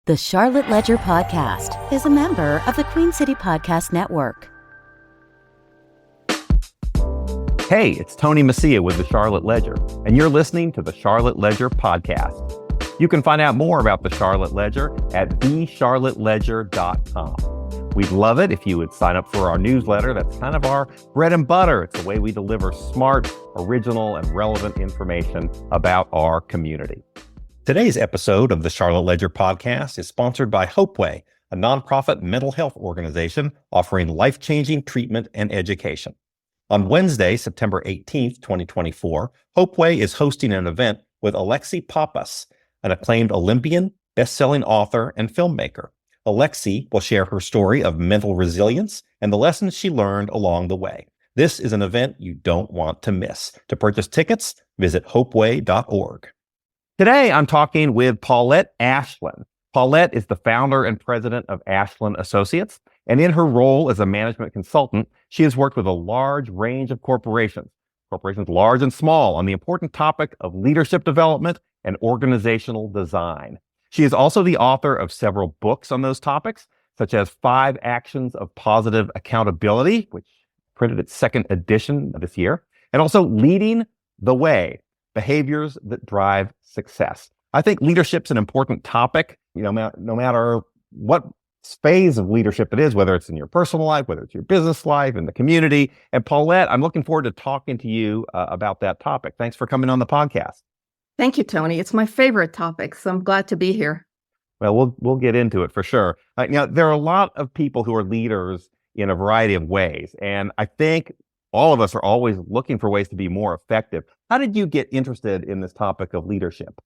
The Charlotte Ledger Podcast is a member of the Queen City Podcast Network. Hey, it's Tony Mecia with the Charlotte Ledger, and you're listening to the Charlotte Ledger Podcast. You can find out more about the Charlotte Ledger at thecharlotteledger.com. We'd love it if you would sign up for our newsletter. That's kind of our bread and butter. It's the way we deliver smart, original, and relevant information about our community. Today's episode of the Charlotte Ledger Podcast is sponsored by Hopeway, a nonprofit mental health organization offering life-changing treatment and education. On Wednesday, September 18th, 2024, Hopeway is hosting an event with Alexi Pappas, an acclaimed Olympian, best-selling author, and filmmaker. Alexi will share her story of mental resilience and the lessons she learned along the way. This is an event you don't want to miss. To purchase tickets, visit hopeway.org. Today, I'm talking with Paulette Ashlin. Paulette is the founder and president of Ashlin Associates, and in her role as a management consultant, she has worked with a large range of corporations large and small, on the important topic of leadership development and organizational design. She is also the author of several books on those topics, such as 5 Actions of Positive Accountability, which printed its 2nd edition this year, and also Leading the Way, Behaviors that Drive Success. I think leadership's an important topic, no matter what phase of leadership it is, whether it's in your personal life, whether it's your business life, in the community. And Paulette, I'm looking forward to talking to you about that topic. Thanks for coming on the podcast. Thank you, Tony. It's my favorite topic, so I'm glad to be here. Well, we'll get into it for sure. There are a lot of people who are leaders in a variety of ways, and I think all of us are always looking for ways to be more effective. How did you get interested in this topic of leadership?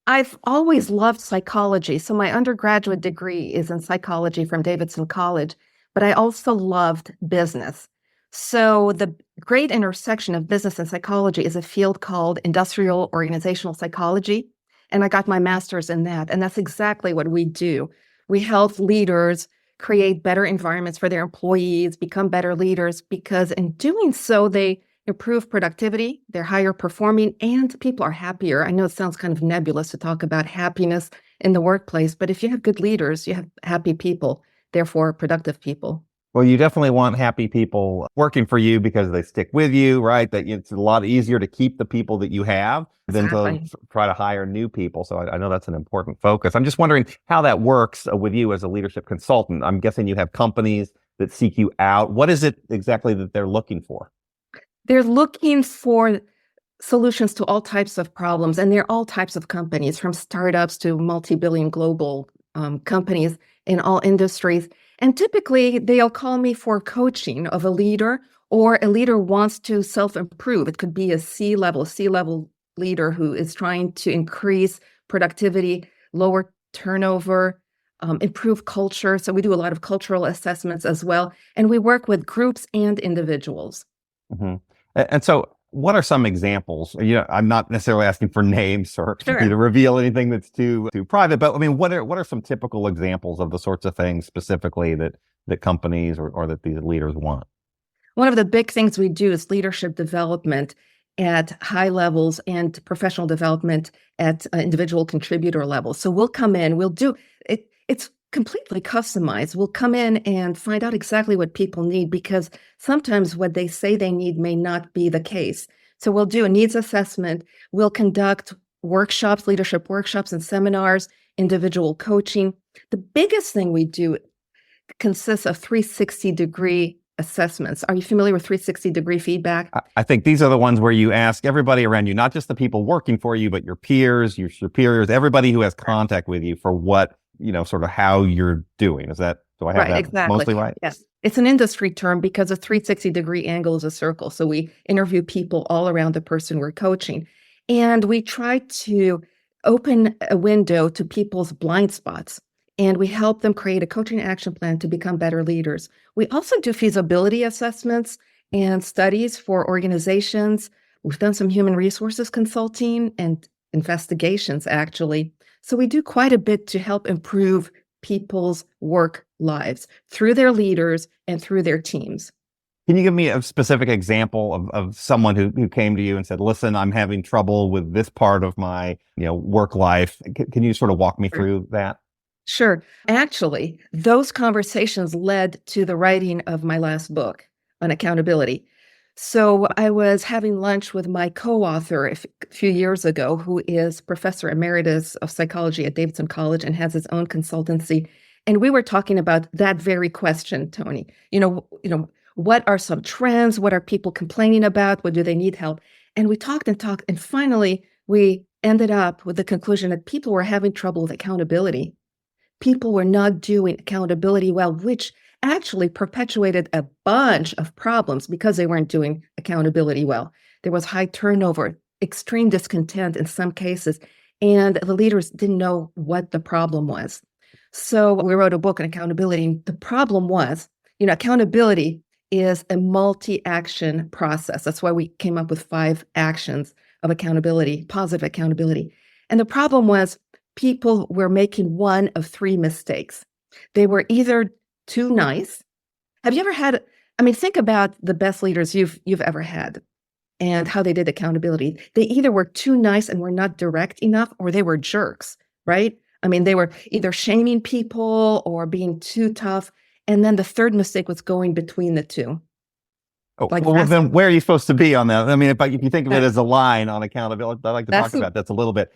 I've always loved psychology. So my undergraduate degree is in psychology from Davidson College, but I also loved business. So the great intersection of business and psychology is a field called industrial organizational psychology. And I got my master's in that. And that's exactly what we do. We help leaders create better environments for their employees, become better leaders, because in doing so, they improve productivity, they're higher performing, and people are happier. I know it sounds kind of nebulous to talk about happiness in the workplace, but if you have good leaders, you have happy people, therefore productive people. Well, you definitely want happy people working for you because they stick with you, right? That it's a lot easier to keep the people that you have than to try to hire new people. So I know that's an important focus. I'm just wondering how that works with you as a leadership consultant. I'm guessing you have companies that seek you out. What is it exactly that they're looking for? They're looking for solutions to all types of problems, and they're all types of companies, from startups to multi-billion global companies in all industries. And typically, they'll call me for coaching of a leader, or a leader wants to self-improve. It could be a C-level leader who is trying to increase productivity, lower turnover, improve culture. So we do a lot of cultural assessments as well. And we work with groups and individuals. Mm-hmm. And so what are some examples? I'm not necessarily asking for names or you to reveal anything that's too private, but I mean, what are some typical examples of the sorts of things specifically that companies or that these leaders want? One of the big things we do is leadership development at high levels and professional development at individual contributor levels. So we'll come in, we'll do it. It's completely customized. We'll come in and find out exactly what people need, because sometimes what they say they need may not be the case. So we'll do a needs assessment. We'll conduct workshops, leadership workshops and seminars, individual coaching. The biggest thing we do consists of 360-degree assessments. Are you familiar with 360-degree feedback? I think these are the ones where you ask everybody around you, not just the people working for you, but your peers, your superiors, everybody who has contact with you, for what, sort of how you're doing. Do I have that exactly. Mostly right? Yes. It's an industry term because a 360-degree angle is a circle. So we interview people all around the person we're coaching. And we try to open a window to people's blind spots. And we help them create a coaching action plan to become better leaders. We also do feasibility assessments and studies for organizations. We've done some human resources consulting and investigations, actually. So we do quite a bit to help improve people's work lives through their leaders and through their teams. Can you give me a specific example of someone who came to you and said, listen, I'm having trouble with this part of my work life? Can you sort of walk me through that? Sure. Actually, those conversations led to the writing of my last book on accountability. So I was having lunch with my co-author a few years ago, who is professor emeritus of psychology at Davidson College and has his own consultancy. And we were talking about that very question, Tony. What are some trends? What are people complaining about? What do they need help? And we talked and talked, and finally we ended up with the conclusion that people were having trouble with accountability. People were not doing accountability well, which actually perpetuated a bunch of problems because they weren't doing accountability well. There was high turnover, extreme discontent in some cases, and the leaders didn't know what the problem was. So we wrote a book on accountability. The problem was, accountability is a multi-action process. That's why we came up with 5 actions of accountability, positive accountability. And the problem was people were making one of 3 mistakes. They were either too nice. Have you ever had, think about the best leaders you've ever had and how they did accountability. They either were too nice and were not direct enough, or they were jerks, right? They were either shaming people or being too tough. And then the third mistake was going between the two. Oh, well, then where are you supposed to be on that? If you think of it as a line on accountability, I'd like to talk about that's a little bit,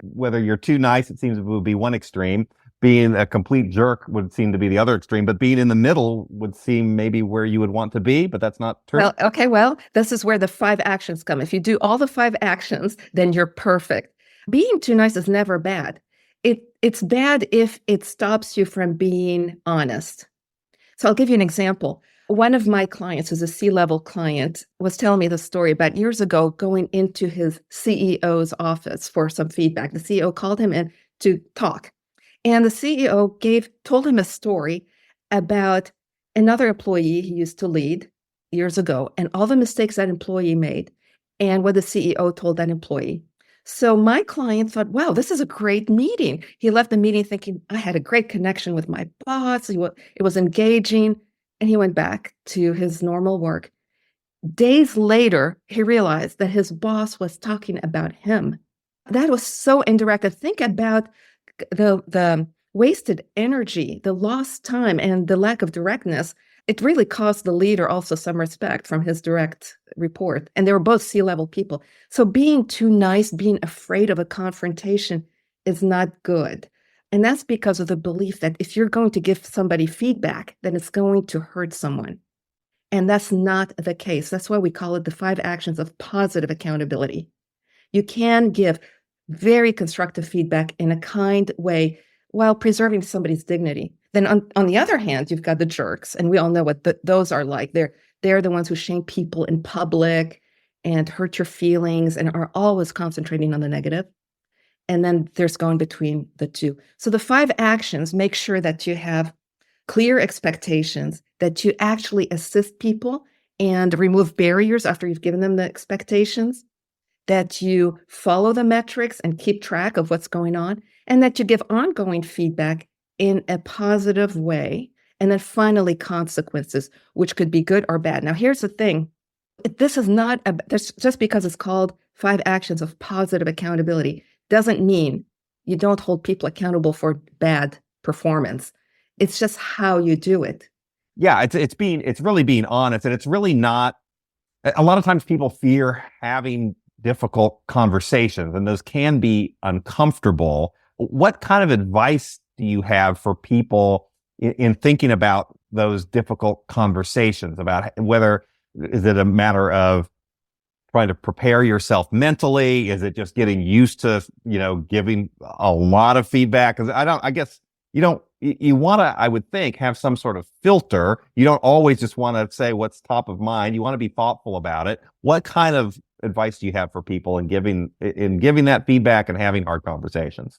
whether you're too nice, it seems it would be one extreme. Being a complete jerk would seem to be the other extreme, but being in the middle would seem maybe where you would want to be, but that's not true. Well, this is where the 5 actions come. If you do all the 5 actions, then you're perfect. Being too nice is never bad. It's bad if it stops you from being honest. So I'll give you an example. One of my clients, who's a C-level client, was telling me the story about years ago going into his CEO's office for some feedback. The CEO called him in to talk. And the CEO told him a story about another employee he used to lead years ago and all the mistakes that employee made and what the CEO told that employee. So my client thought, wow, this is a great meeting. He left the meeting thinking, I had a great connection with my boss. It was engaging. And he went back to his normal work. Days later, he realized that his boss was talking about him. That was so indirect. Think about the wasted energy, the lost time, and the lack of directness. It really cost the leader also some respect from his direct report. And they were both C-level people. So being too nice, being afraid of a confrontation is not good. And that's because of the belief that if you're going to give somebody feedback, then it's going to hurt someone. And that's not the case. That's why we call it the 5 actions of positive accountability. You can give very constructive feedback in a kind way while preserving somebody's dignity. Then on the other hand, you've got the jerks, and we all know what those are like. They're the ones who shame people in public and hurt your feelings and are always concentrating on the negative. And then there's going between the two. So the 5 actions make sure that you have clear expectations, that you actually assist people and remove barriers after you've given them the expectations, that you follow the metrics and keep track of what's going on, and that you give ongoing feedback in a positive way. And then finally, consequences, which could be good or bad. Now, here's the thing. This is not, just because it's called 5 actions of positive accountability, doesn't mean you don't hold people accountable for bad performance. It's just how you do it. Yeah, it's really being honest, and it's really not. A lot of times people fear having difficult conversations, and those can be uncomfortable. What kind of advice do you have for people in thinking about those difficult conversations? About whether is it a matter of trying to prepare yourself mentally? Is it just getting used to, giving a lot of feedback? Because you want to, I would think, have some sort of filter. You don't always just want to say what's top of mind. You want to be thoughtful about it. What kind of advice do you have for people in giving that feedback and having hard conversations?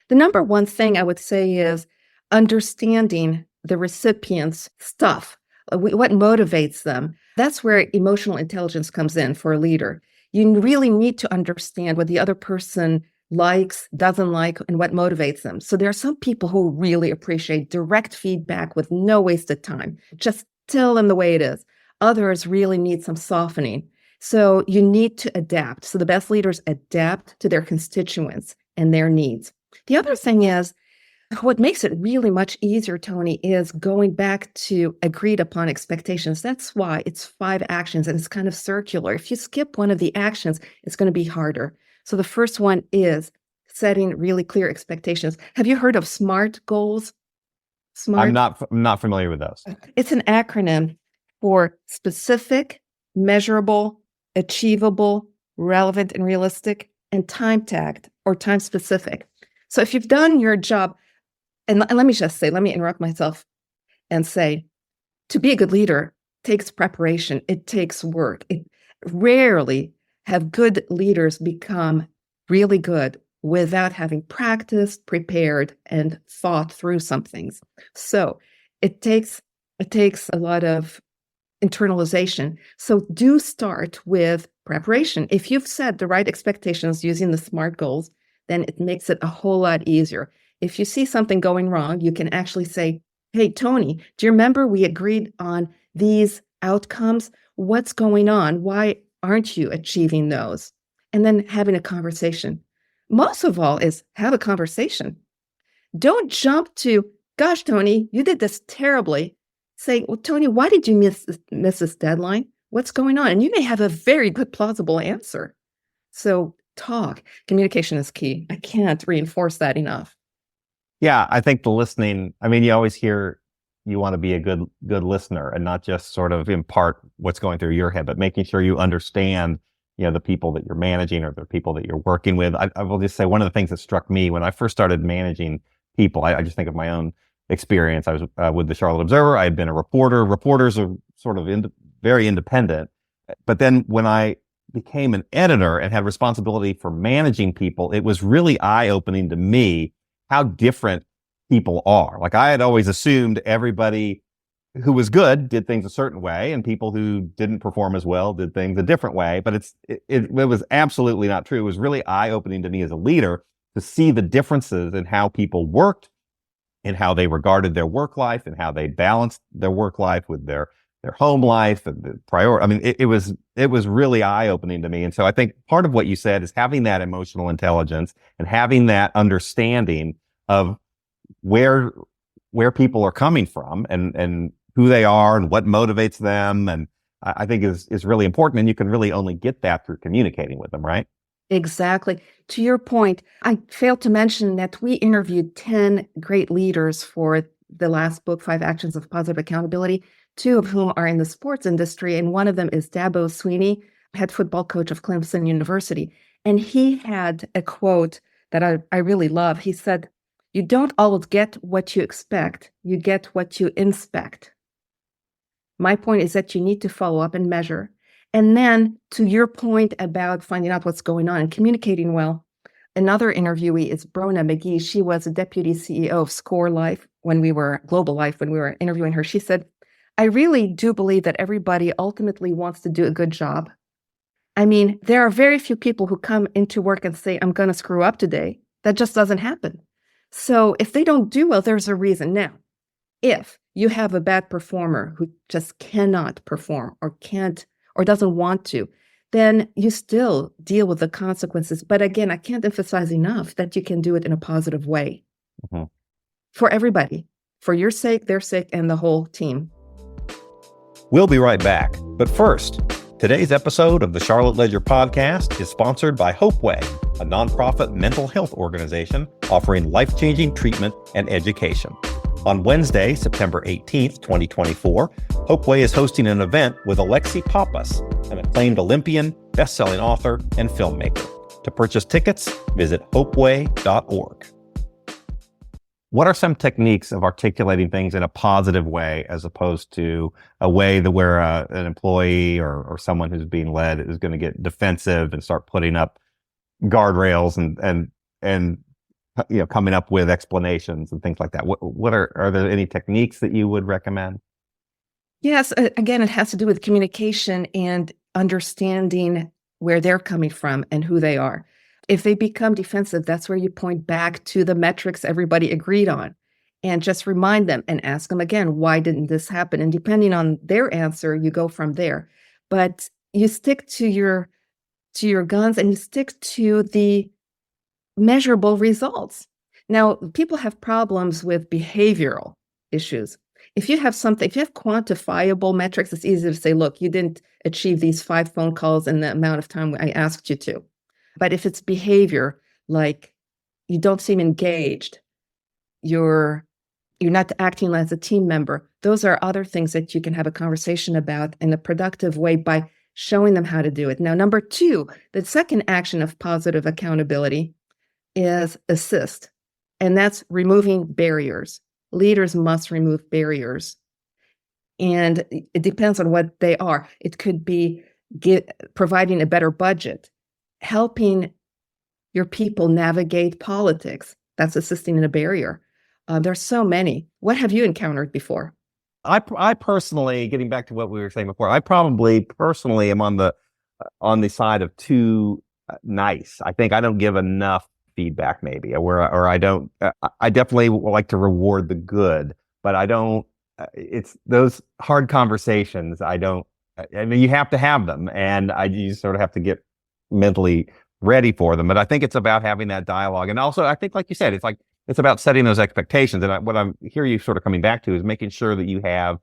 The number one thing I would say is understanding the recipient's stuff, what motivates them. That's where emotional intelligence comes in for a leader. You really need to understand what the other person likes, doesn't like, and what motivates them. So there are some people who really appreciate direct feedback with no wasted time. Just tell them the way it is. Others really need some softening. So you need to adapt. So the best leaders adapt to their constituents and their needs. The other thing is, What makes it really much easier, Tony, is going back to agreed upon expectations. That's why it's 5 actions and it's kind of circular. If you skip one of the actions, it's going to be harder. So the first one is setting really clear expectations. Have you heard of SMART goals? I'm SMART? not familiar with those. It's an acronym for specific, measurable, achievable, relevant and realistic, and time tagged or time specific. So if you've done your job, and let me just say, let me interrupt myself and say, to be a good leader takes preparation. It takes work. It rarely have good leaders become really good without having practiced, prepared, and thought through some things. So it takes a lot of internalization. So do start with preparation. If you've set the right expectations using the SMART goals, then it makes it a whole lot easier. If you see something going wrong, you can actually say, hey, Tony, do you remember we agreed on these outcomes? What's going on? Why aren't you achieving those? And then having a conversation. Most of all is have a conversation. Don't jump to, gosh, Tony, you did this terribly. Say, well, Tony, why did you miss this deadline? What's going on? And you may have a very good plausible answer. So talk. Communication is key. I can't reinforce that enough. Yeah, I think the listening, I mean, you always hear you want to be a good listener and not just sort of impart what's going through your head, but making sure you understand, the people that you're managing or the people that you're working with. I will just say one of the things that struck me when I first started managing people, I just think of my own experience. I was with the Charlotte Observer. I had been a reporter. Reporters are sort of very independent. But then when I became an editor and had responsibility for managing people, it was really eye-opening to me how different people are. Like I had always assumed everybody who was good did things a certain way and people who didn't perform as well did things a different way. But it was absolutely not true. It was really eye-opening to me as a leader to see the differences in how people worked and how they regarded their work life and how they balanced their work life with their home life and the priority. I mean, it was really eye-opening to me. And so I think part of what you said is having that emotional intelligence and having that understanding of where people are coming from and who they are and what motivates them. And I think is really important. And you can really only get that through communicating with them, right? Exactly. To your point, I failed to mention that we interviewed 10 great leaders for the last book, 5 Actions of Positive Accountability, 2 of whom are in the sports industry. And one of them is Dabo Sweeney, head football coach of Clemson University. And he had a quote that I really love. He said, "You don't always get what you expect. You get what you inspect." My point is that you need to follow up and measure. And then to your point about finding out what's going on and communicating well, another interviewee is Brona McGee. She was a deputy CEO of Score Life Global Life, when we were interviewing her. She said, "I really do believe that everybody ultimately wants to do a good job. I mean, there are very few people who come into work and say, I'm going to screw up today. That just doesn't happen. So if they don't do well, there's a reason. Now, if you have a bad performer who just cannot perform or can't or doesn't want to, then you still deal with the consequences. But again, I can't emphasize enough that you can do it in a positive way for everybody, for your sake, their sake, and the whole team." We'll be right back. But first, today's episode of the Charlotte Ledger podcast is sponsored by Hopeway, a nonprofit mental health organization offering life-changing treatment and education. On Wednesday, September 18th, 2024, Hopeway is hosting an event with Alexi Pappas, an acclaimed Olympian, best-selling author, and filmmaker. To purchase tickets, visit hopeway.org. What are some techniques of articulating things in a positive way as opposed to a way where an employee or someone who's being led is going to get defensive and start putting up guardrails and coming up with explanations and things like that? What are there any techniques that you would recommend? Yes, again, it has to do with communication and understanding where they're coming from and who they are. If they become defensive, that's where you point back to the metrics everybody agreed on and just remind them and ask them again, why didn't this happen? And depending on their answer, you go from there. But you stick to your guns and you stick to the measurable results. Now, people have problems with behavioral issues. If you have quantifiable metrics, it's easy to say, look, you didn't achieve these 5 phone calls in the amount of time I asked you to. But if it's behavior, like you don't seem engaged, you're not acting as a team member, those are other things that you can have a conversation about in a productive way by showing them how to do it. Now, number 2, the second action of positive accountability is assist, and that's removing barriers. Leaders must remove barriers, and it depends on what they are. It could be providing a better budget, helping your people navigate politics. That's assisting in a barrier. There's so many. What have you encountered before? I personally, getting back to what we were saying before, I probably personally am on the side of too nice. I think I don't give enough feedback, maybe, or I don't. I definitely like to reward the good, but I don't. It's those hard conversations. I don't. I mean, you have to have them, and you sort of have to get mentally ready for them. But I think it's about having that dialogue, and also I think, like you said, it's about setting those expectations. And what I'm hear you sort of coming back to is making sure that you have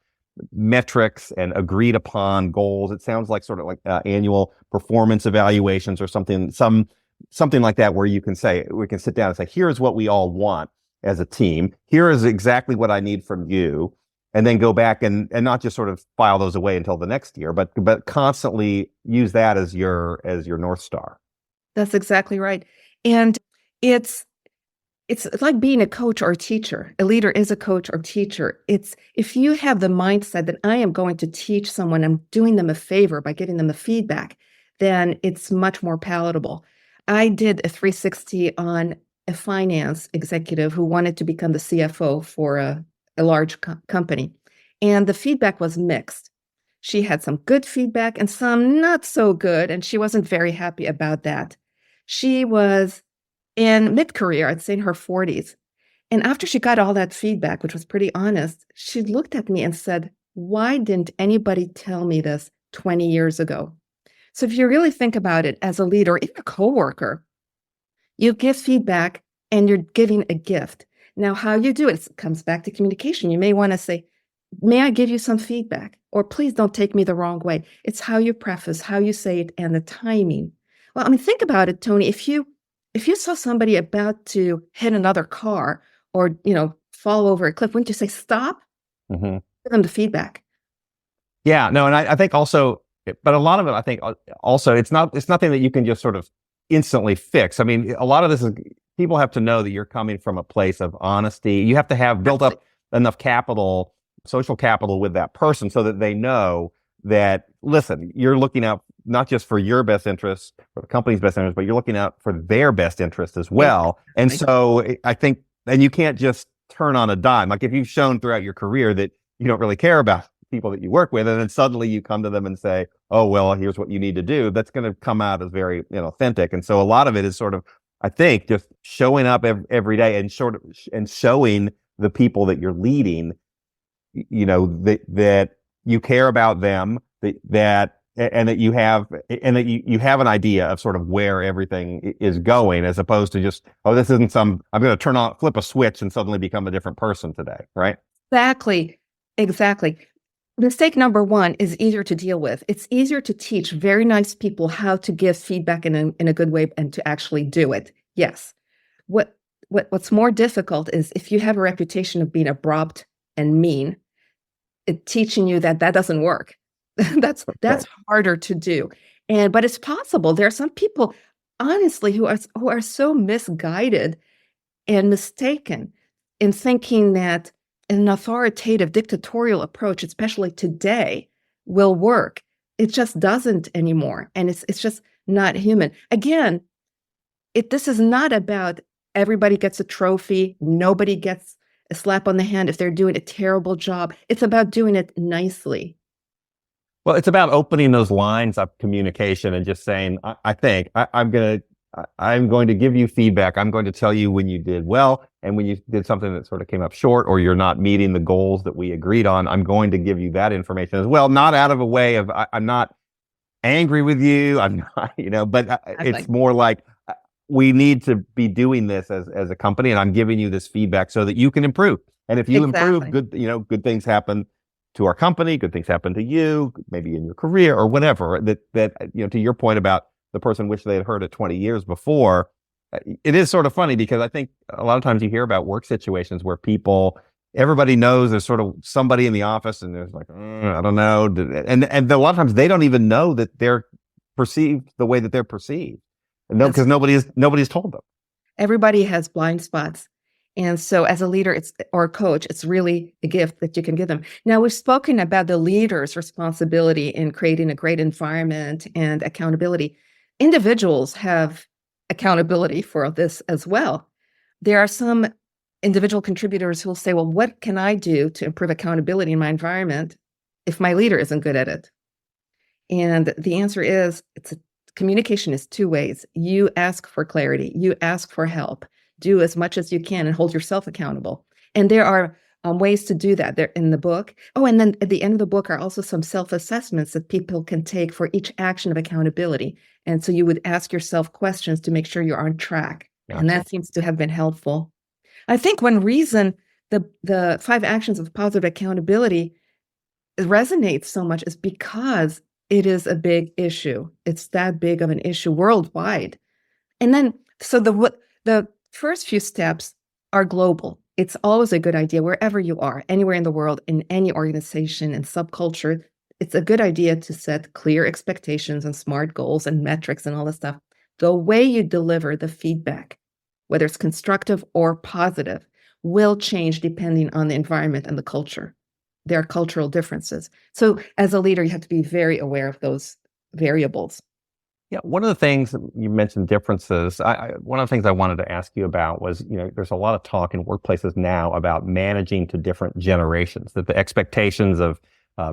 metrics and agreed upon goals. It sounds like sort of like annual performance evaluations or something like that, where we can sit down and say, here's what we all want as a team. Here is exactly what I need from you. And then go back and not just sort of file those away until the next year, but constantly use that as your North Star. That's exactly right. And it's like being a coach or a teacher. A leader is a coach or teacher. It's if you have the mindset that I am going to teach someone, I'm doing them a favor by giving them the feedback, then it's much more palatable. I did a 360 on a finance executive who wanted to become the CFO for a large company. And the feedback was mixed. She had some good feedback and some not so good, and she wasn't very happy about that. She was in mid-career, I'd say in her 40s. And after she got all that feedback, which was pretty honest, she looked at me and said, why didn't anybody tell me this 20 years ago? So if you really think about it as a leader, even a coworker, you give feedback and you're giving a gift. Now, how you do it comes back to communication. You may want to say, may I give you some feedback? Or please don't take me the wrong way. It's how you preface, how you say it, and the timing. Well, I mean, think about it, Tony. If you saw somebody about to hit another car or, fall over a cliff, wouldn't you say, stop? Mm-hmm. Give them the feedback. Yeah, no, and I think also, but a lot of it, I think also, it's nothing that you can just sort of instantly fix. I mean, a lot of this is, people have to know that you're coming from a place of honesty. You have to have built up enough capital, social capital with that person so that they know that, listen, you're looking out not just for your best interest or the company's best interest, but you're looking out for their best interest as well. And so I think, and you can't just turn on a dime. Like if you've shown throughout your career that you don't really care about people that you work with, and then suddenly you come to them and say, oh, well, here's what you need to do. That's going to come out as very authentic. And so a lot of it is sort of, I think, just showing up every day and showing the people that you're leading, that you care about them, that you have an idea of sort of where everything is going, as opposed to just, oh, this isn't I'm going to flip a switch and suddenly become a different person today, right? Exactly. Mistake number 1 is easier to deal with. It's easier to teach very nice people how to give feedback in a good way and to actually do it. Yes. What's more difficult is if you have a reputation of being abrupt and mean, teaching you that doesn't work. That's harder to do. But it's possible. There are some people, honestly, who are so misguided and mistaken in thinking that an authoritative dictatorial approach, especially today, will work. It just doesn't anymore. And it's just not human. Again, this is not about everybody gets a trophy, nobody gets a slap on the hand if they're doing a terrible job. It's about doing it nicely. Well, it's about opening those lines of communication and just saying, I'm going to give you feedback. I'm going to tell you when you did well and when you did something that sort of came up short or you're not meeting the goals that we agreed on. I'm going to give you that information as well, not out of a way of I'm not angry with you. I'm not, but it's more like we need to be doing this as a company, and I'm giving you this feedback so that you can improve. And if you improve, good things happen to our company, good things happen to you, maybe in your career or whatever. That to your point about the person wish they had heard it 20 years before, it is sort of funny because I think a lot of times you hear about work situations where everybody knows there's sort of somebody in the office and there's like, I don't know. And a lot of times they don't even know that they're perceived the way that they're perceived. No, because nobody's told them. Everybody has blind spots. And so as a leader or a coach, it's really a gift that you can give them. Now, we've spoken about the leader's responsibility in creating a great environment and accountability. Individuals have accountability for this as well. There are some individual contributors who will say, well, what can I do to improve accountability in my environment if my leader isn't good at it? And the answer is communication is two ways. You ask for clarity. You ask for help. Do as much as you can and hold yourself accountable. And there are ways to do that. They're in the book. Oh, and then at the end of the book are also some self-assessments that people can take for each action of accountability. And so you would ask yourself questions to make sure you're on track. Gotcha. And that seems to have been helpful. I think one reason the 5 actions of positive accountability resonates so much is because it is a big issue. It's that big of an issue worldwide. And then, so the first few steps are global. It's always a good idea wherever you are, anywhere in the world, in any organization and subculture. It's a good idea to set clear expectations and SMART goals and metrics and all this stuff. The way you deliver the feedback, whether it's constructive or positive, will change depending on the environment and the culture. There are cultural differences. So as a leader, you have to be very aware of those variables. Yeah, one of the things you mentioned differences. One of the things I wanted to ask you about was, there's a lot of talk in workplaces now about managing to different generations, that the expectations of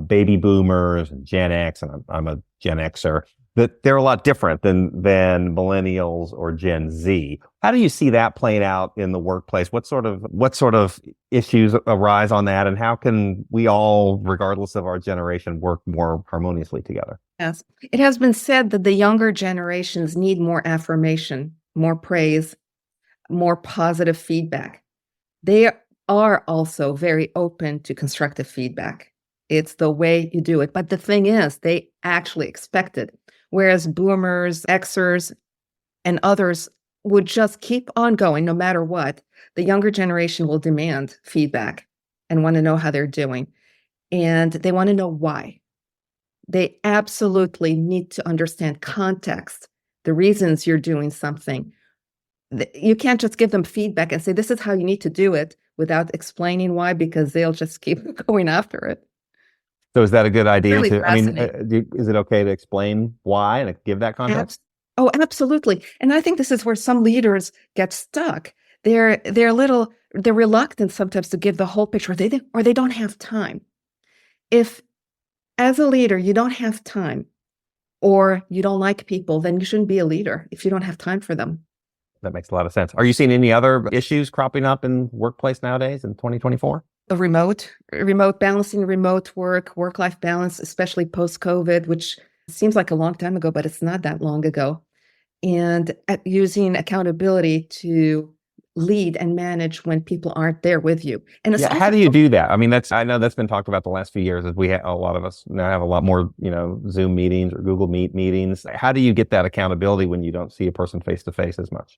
baby boomers and Gen X, and I'm a Gen Xer, that they're a lot different than millennials or Gen Z. How do you see that playing out in the workplace? What sort of issues arise on that, and how can we all, regardless of our generation, work more harmoniously together? Yes. It has been said that the younger generations need more affirmation, more praise, more positive feedback. They are also very open to constructive feedback. It's the way you do it. But the thing is, they actually expect it. Whereas boomers, Xers, and others would just keep on going no matter what. The younger generation will demand feedback and want to know how they're doing. And they want to know why. They absolutely need to understand context, the reasons you're doing something. You can't just give them feedback and say, this is how you need to do it without explaining why, because they'll just keep going after it. So is that a good idea? Really is it okay to explain why and give that context? Oh, absolutely. And I think this is where some leaders get stuck. They're reluctant sometimes to give the whole picture, or they don't have time. If, as a leader, you don't have time, or you don't like people, then you shouldn't be a leader if you don't have time for them. That makes a lot of sense. Are you seeing any other issues cropping up in workplace nowadays in 2024? Remote balancing remote work-life balance, especially post-COVID, which seems like a long time ago, but it's not that long ago. And using accountability to lead and manage when people aren't there with you. And how do you do that? I mean, I know that's been talked about the last few years, as a lot of us now have a lot more, Zoom meetings or Google Meet meetings. How do you get that accountability when you don't see a person face to face as much?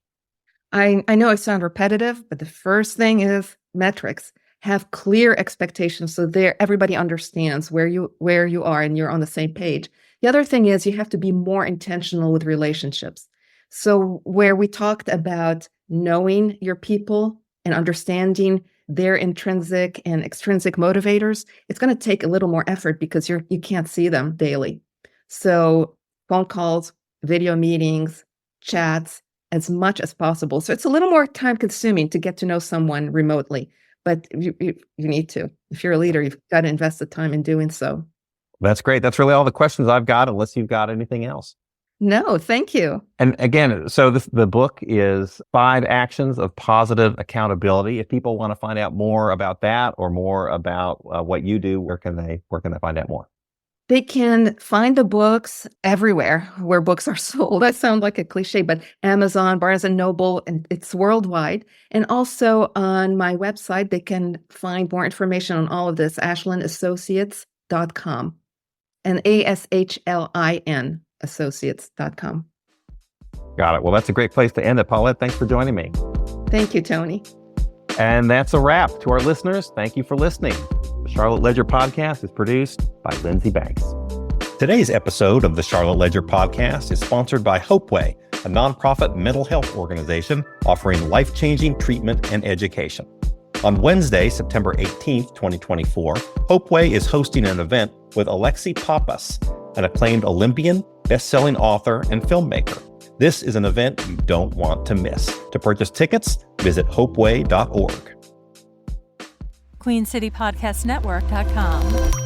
I know I sound repetitive, but the first thing is metrics. Have clear expectations so everybody understands where you are and you're on the same page. The other thing is you have to be more intentional with relationships. So where we talked about knowing your people and understanding their intrinsic and extrinsic motivators, it's going to take a little more effort because you can't see them daily. So phone calls, video meetings, chats, as much as possible. So it's a little more time consuming to get to know someone remotely. But you need to. If you're a leader, you've got to invest the time in doing so. That's great. That's really all the questions I've got, unless you've got anything else. No, thank you. And again, so the book is 5 Actions of Positive Accountability. If people want to find out more about that or more about what you do, where can they find out more? They can find the books everywhere where books are sold. That sounds like a cliche, but Amazon, Barnes & Noble, and it's worldwide. And also on my website, they can find more information on all of this, ashlinassociates.com and ASHLIN associates.com. Got it. Well, that's a great place to end it. Paulette, thanks for joining me. Thank you, Tony. And that's a wrap. To our listeners, thank you for listening. The Charlotte Ledger Podcast is produced by Lindsey Banks. Today's episode of the Charlotte Ledger Podcast is sponsored by Hopeway, a nonprofit mental health organization offering life-changing treatment and education. On Wednesday, September 18th, 2024, Hopeway is hosting an event with Alexi Pappas, an acclaimed Olympian, best-selling author, and filmmaker. This is an event you don't want to miss. To purchase tickets, visit hopeway.org. QueenCityPodcastNetwork.com.